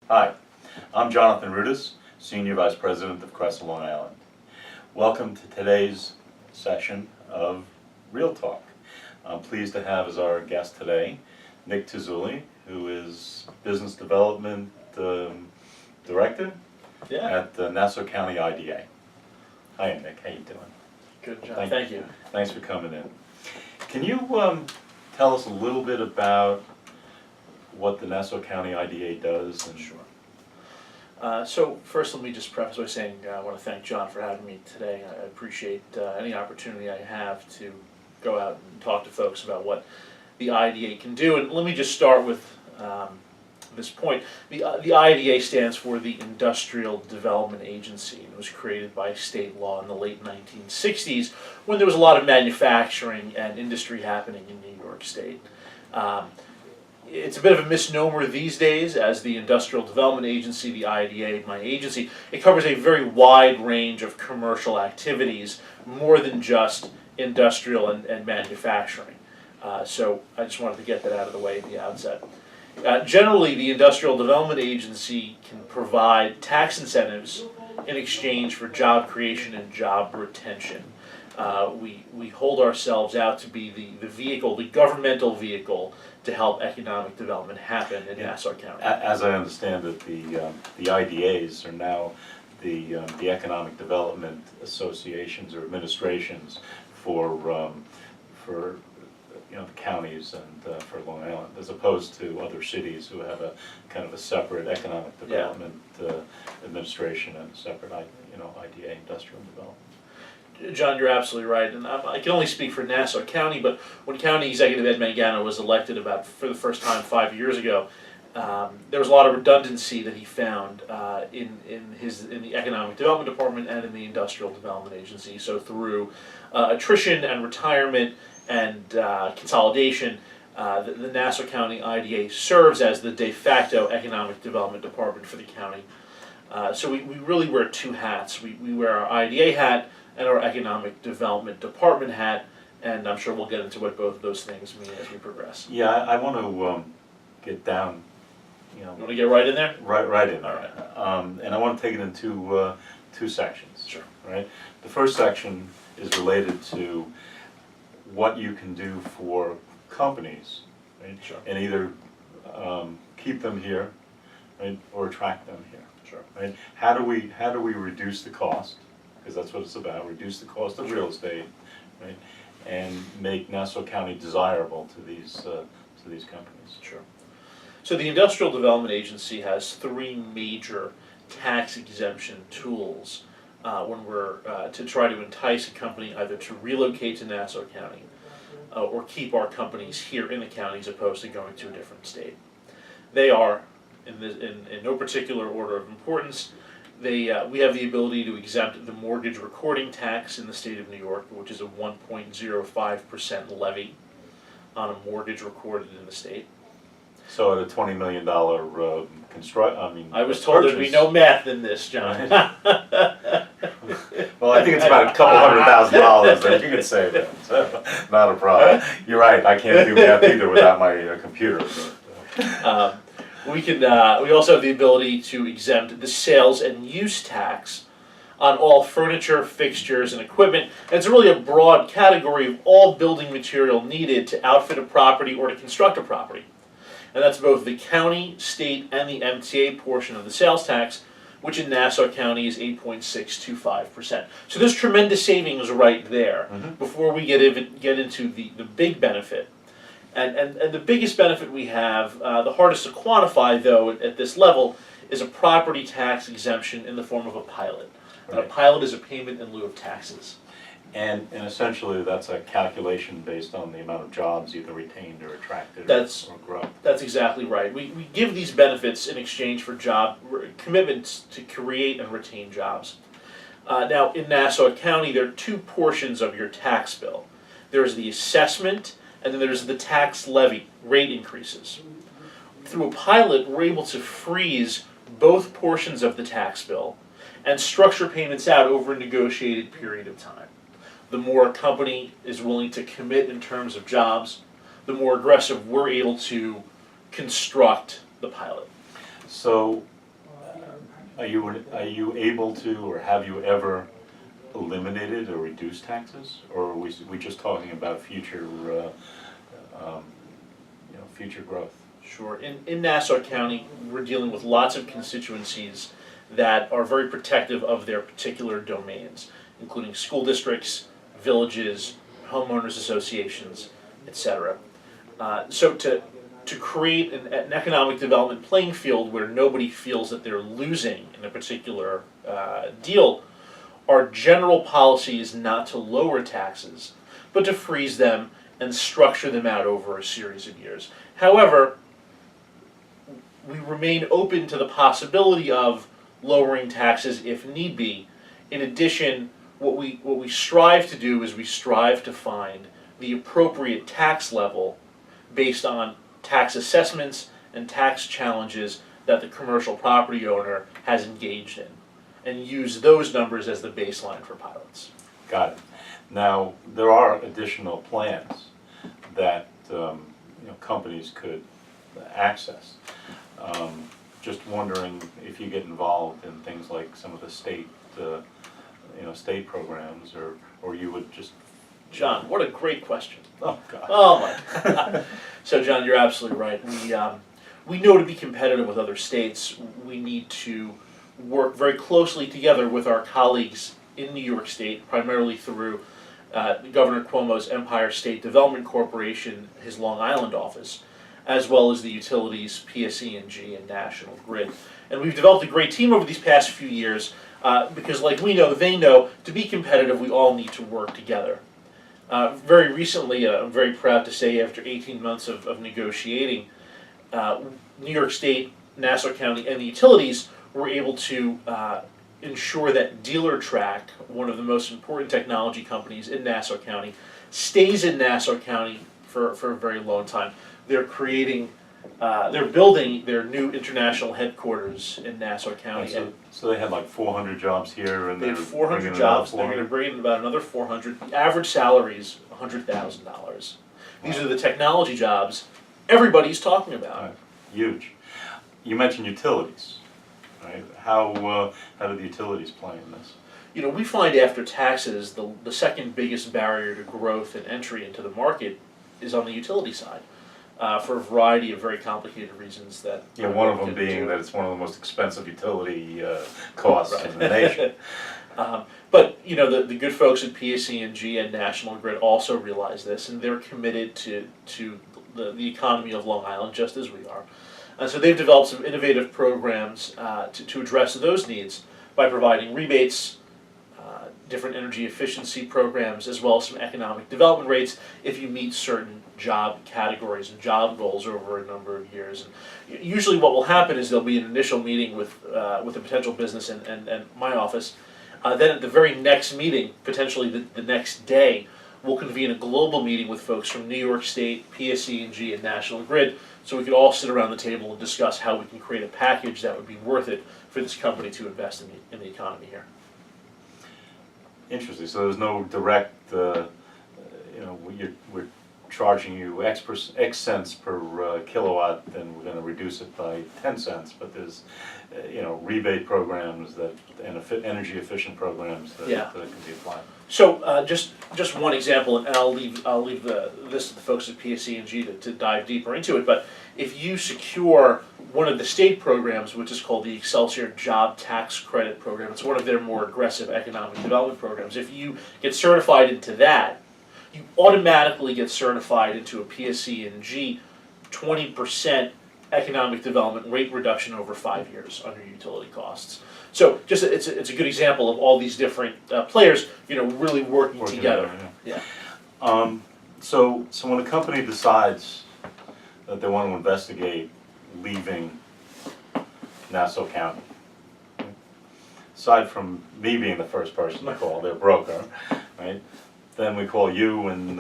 Hi, I'm Jonathan Rudis, Senior Vice President of Crest, Long Island. Welcome to today's session of Real Talk. I'm pleased to have as our guest today Nick Terzulli, who is Business Development Director at the Nassau County IDA. Hi Nick, how you doing? Good job, thank you. Thanks for coming in. Can you tell us a little bit about what the Nassau County IDA does? And Sure. So first let me just preface by saying I want to thank John for having me today. I appreciate any opportunity I have to go out and talk to folks about what the IDA can do. And let me just start with this point. The IDA stands for the Industrial Development Agency. It was created by state law in the late 1960s when there was a lot of manufacturing and industry happening in New York State. It's a bit of a misnomer these days as the Industrial Development Agency, the IDA, my agency. It covers a very wide range of commercial activities, more than just industrial and manufacturing. So I just wanted to get that out of the way at the outset. Generally, the Industrial Development Agency can provide tax incentives in exchange for job creation and job retention. We hold ourselves out to be the vehicle, the governmental vehicle, to help economic development happen in Nassau County. as I understand it, the IDAs are now the Economic Development Associations or administrations for the counties and for Long Island, as opposed to other cities who have a kind of a separate economic development administration and a separate IDA, industrial development. John, you're absolutely right, and I can only speak for Nassau County, but when County Executive Ed Mangano was elected for the first time 5 years ago, there was a lot of redundancy that he found in the Economic Development Department and in the Industrial Development Agency. So through attrition and retirement and consolidation, the Nassau County IDA serves as the de facto Economic Development Department for the county. So we really wear two hats. We wear our IDA hat and our Economic Development Department hat, and I'm sure we'll get into what both of those things mean as we progress. Yeah, I want to get down, You want to get right in there? right in there. All right. And I want to take it into two sections. Sure. Right. The first section is related to what you can do for companies, right? Sure. And either keep them here, right, or attract them here. Sure. Right? How do we reduce the cost? Because that's what it's about, reduce the cost of real estate, right, and make Nassau County desirable to these companies. Sure. So the Industrial Development Agency has three major tax exemption tools when we're to try to entice a company either to relocate to Nassau County or keep our companies here in the county as opposed to going to a different state. They are, in no particular order of importance, we have the ability to exempt the mortgage recording tax in the state of New York, which is a 1.05% levy on a mortgage recorded in the state. So at a $20 million I was told there'd be no math in this, John. Well, I think it's about a couple $100,000 that you can save it, so not a problem. You're right, I can't do math either without my computer. But, We also have the ability to exempt the sales and use tax on all furniture, fixtures, and equipment. And it's really a broad category of all building material needed to outfit a property or to construct a property. And that's both the county, state, and the MTA portion of the sales tax, which in Nassau County is 8.625%. So there's tremendous savings right there before we get into the big benefit. And the biggest benefit we have, the hardest to quantify though at this level, is a property tax exemption in the form of a pilot. And a pilot is a payment in lieu of taxes. And essentially that's a calculation based on the amount of jobs either retained or attracted or grow. That's exactly right. We give these benefits in exchange for commitments to create and retain jobs. Now in Nassau County there are two portions of your tax bill. There's the assessment and then there's the tax levy, rate increases. Through a pilot, we're able to freeze both portions of the tax bill and structure payments out over a negotiated period of time. The more a company is willing to commit in terms of jobs, the more aggressive we're able to construct the pilot. So Are you able to, or have you ever eliminated or reduced taxes? Or are we just talking about future, future growth? Sure. In Nassau County, we're dealing with lots of constituencies that are very protective of their particular domains, including school districts, villages, homeowners associations, etc. So to create an economic development playing field where nobody feels that they're losing in a particular deal, our general policy is not to lower taxes, but to freeze them and structure them out over a series of years. However, we remain open to the possibility of lowering taxes if need be. In addition, what we strive to do is we strive to find the appropriate tax level based on tax assessments and tax challenges that the commercial property owner has engaged in, and use those numbers as the baseline for pilots. Got it. Now, there are additional plans that companies could access. Just wondering if you get involved in things like some of the state, state programs, or you would just. John, what a great question. Oh God. Oh my God. So John, you're absolutely right. We know to be competitive with other states, we need to work very closely together with our colleagues in New York State, primarily through Governor Cuomo's Empire State Development Corporation, his Long Island office, as well as the utilities, PSE&G, and National Grid. And we've developed a great team over these past few years because like we know, they know, to be competitive, we all need to work together. Very recently, I'm very proud to say, after 18 months of negotiating, New York State, Nassau County, and the utilities were able to ensure that DealerTrack, one of the most important technology companies in Nassau County, stays in Nassau County for a very long time. They're building their new international headquarters in Nassau County. So they had like 400 jobs here, and they have 400 jobs. They're going to bring in about another 400. The average salary is $100,000. These are the technology jobs everybody's talking about. Right. Huge. You mentioned utilities, right? How do the utilities play in this? We find after taxes, the second biggest barrier to growth and entry into the market is on the utility side. For a variety of very complicated reasons that. Yeah, one of them being that it's one of the most expensive utility costs in the nation. But the good folks at PSE&G and National Grid also realize this, and they're committed to the economy of Long Island just as we are. And so they've developed some innovative programs to address those needs by providing rebates, different energy efficiency programs, as well as some economic development rates if you meet certain job categories and job goals over a number of years. And usually what will happen is there'll be an initial meeting with a potential business and my office. Then at the very next meeting, potentially the next day, we'll convene a global meeting with folks from New York State, PSE&G, and National Grid, so we could all sit around the table and discuss how we can create a package that would be worth it for this company to invest in the economy here. Interesting. So there's no direct, we're charging you X cents per kilowatt, then we're going to reduce it by 10 cents. But there's, rebate programs and energy efficient programs that can be applied. So just one example, and I'll leave this to the folks at PSE&G to dive deeper into it. But if you secure one of the state programs, which is called the Excelsior Job Tax Credit Program, it's one of their more aggressive economic development programs. If you get certified into that, you automatically get certified into a PSE&G 20% economic development rate reduction over 5 years on your utility costs. So just it's a good example of all these different players, really working together. Yeah. So when a company decides that they want to investigate leaving Nassau County, aside from me being the first person to call, their broker, right? Then we call you, and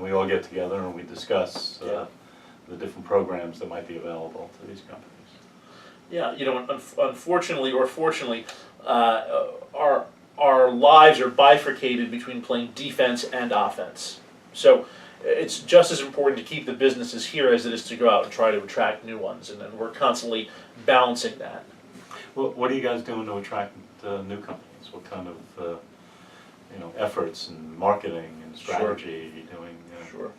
we all get together and we discuss the different programs that might be available to these companies. Yeah, unfortunately or fortunately, our lives are bifurcated between playing defense and offense. So it's just as important to keep the businesses here as it is to go out and try to attract new ones, and we're constantly balancing that. What are you guys doing to attract new companies? What kind of efforts and marketing and strategy are you doing? Sure.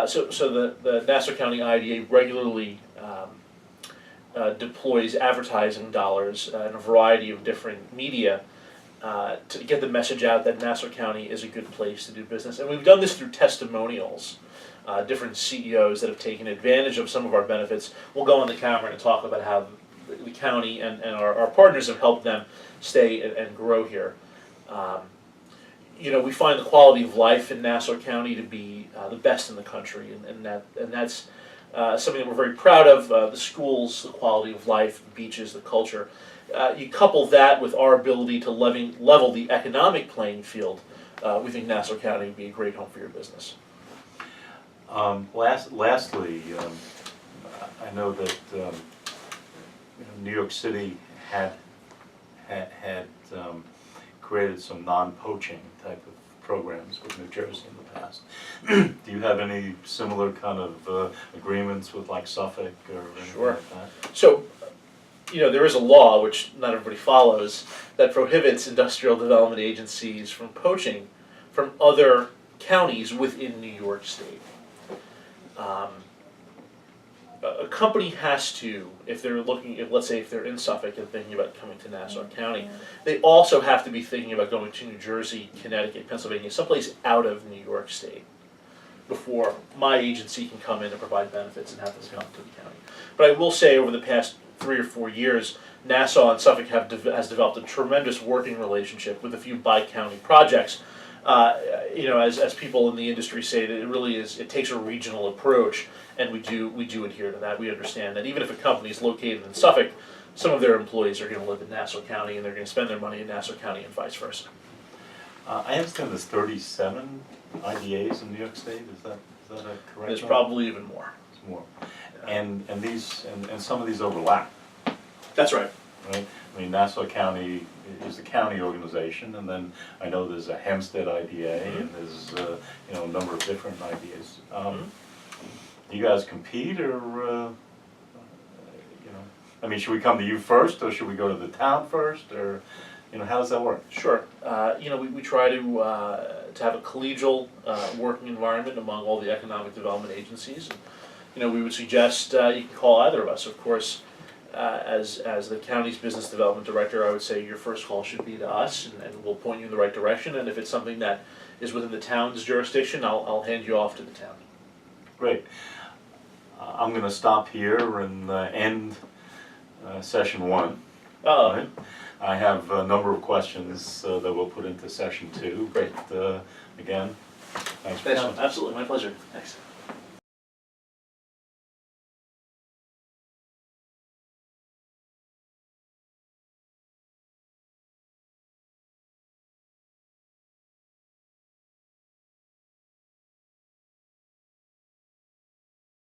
So the Nassau County IDA regularly deploys advertising dollars in a variety of different media to get the message out that Nassau County is a good place to do business. And we've done this through testimonials. Different CEOs that have taken advantage of some of our benefits will go on the camera and talk about how the county and our partners have helped them stay and grow here. We find the quality of life in Nassau County to be the best in the country, and that's something that we're very proud of. The schools, the quality of life, the beaches, the culture. You couple that with our ability to level the economic playing field, we think Nassau County would be a great home for your business. Lastly, I know that New York City had created some non-poaching type of programs with New Jersey in the past. Do you have any similar kind of agreements with like Suffolk or anything Sure. like that? So, there is a law, which not everybody follows, that prohibits industrial development agencies from poaching from other counties within New York State. A company has to, if they're let's say if they're in Suffolk and thinking about coming to Nassau County, they also have to be thinking about going to New Jersey, Connecticut, Pennsylvania, someplace out of New York State before my agency can come in and provide benefits and have them come to the county. But I will say over the past 3 or 4 years, Nassau and Suffolk has developed a tremendous working relationship with a few bi-county projects. As people in the industry say, that it takes a regional approach, and we do adhere to that. We understand that even if a company is located in Suffolk, some of their employees are going to live in Nassau County, and they're going to spend their money in Nassau County, and vice versa. I understand there's 37 IDAs in New York State. Is that a correct? There's number? probably even more. It's more, and some of these overlap. That's right. Right? I mean, Nassau County is the county organization, and then I know there's a Hempstead IDA, and there's a number of different IDAs. Do you guys compete, or I mean, should we come to you first, or should we go to the town first, or how does that work? Sure. We try to have a collegial working environment among all the economic development agencies. And, we would suggest you can call either of us. Of course, as the county's business development director, I would say your first call should be to us, and we'll point you in the right direction. And if it's something that is within the town's jurisdiction, I'll hand you off to the town. Great. I'm going to stop here and end session 1. Right? I have a number of questions that we'll put into session 2. Great. But again, thanks for coming. Absolutely, my pleasure. Thanks.